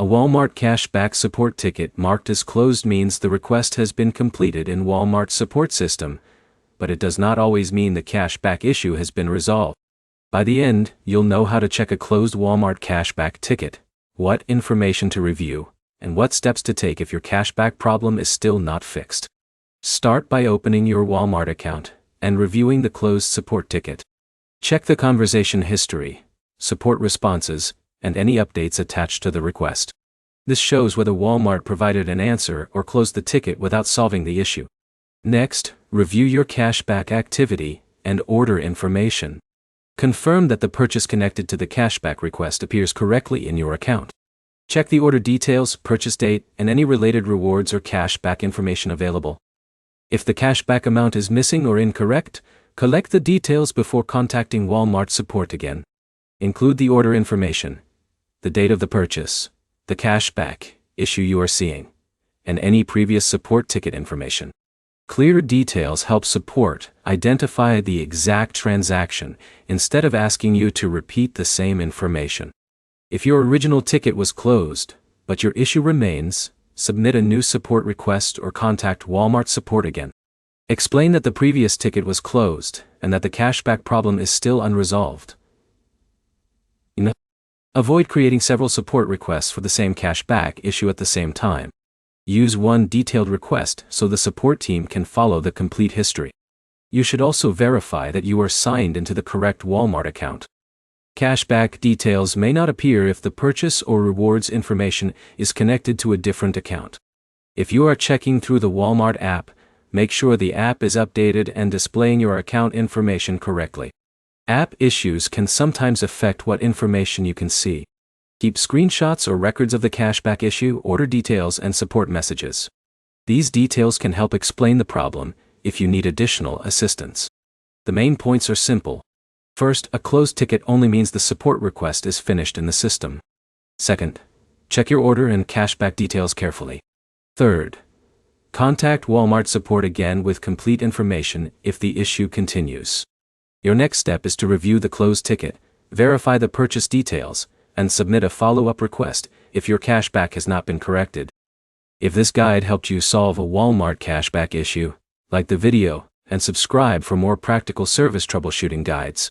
A Walmart cashback support ticket marked as closed means the request has been completed in Walmart's support system, but it does not always mean the cashback issue has been resolved. By the end, you'll know how to check a closed Walmart cashback ticket, what information to review, and what steps to take if your cashback problem is still not fixed. Start by opening your Walmart account and reviewing the closed support ticket. Check the conversation history, support responses, and any updates attached to the request. This shows whether Walmart provided an answer or closed the ticket without solving the issue. Next, review your cashback activity and order information. Confirm that the purchase connected to the cashback request appears correctly in your account. Check the order details, purchase date, and any related rewards or cashback information available. If the cashback amount is missing or incorrect, collect the details before contacting Walmart support again. Include the order information, the date of the purchase, the cashback issue you are seeing, and any previous support ticket information. Clear details help support identify the exact transaction instead of asking you to repeat the same information. If your original ticket was closed, but your issue remains, submit a new support request or contact Walmart support again. Explain that the previous ticket was closed and that the cashback problem is still unresolved. Avoid creating several support requests for the same cashback issue at the same time. Use one detailed request so the support team can follow the complete history. You should also verify that you are signed into the correct Walmart account. Cashback details may not appear if the purchase or rewards information is connected to a different account. If you are checking through the Walmart app, make sure the app is updated and displaying your account information correctly. App issues can sometimes affect what information you can see. Keep screenshots or records of the cashback issue, order details, and support messages. These details can help explain the problem if you need additional assistance. The main points are simple. First, a closed ticket only means the support request is finished in the system. Second, check your order and cashback details carefully. Third, contact Walmart support again with complete information if the issue continues. Your next step is to review the closed ticket, verify the purchase details, and submit a follow-up request if your cashback has not been corrected. If this guide helped you solve a Walmart cashback issue, like the video and subscribe for more practical service troubleshooting guides.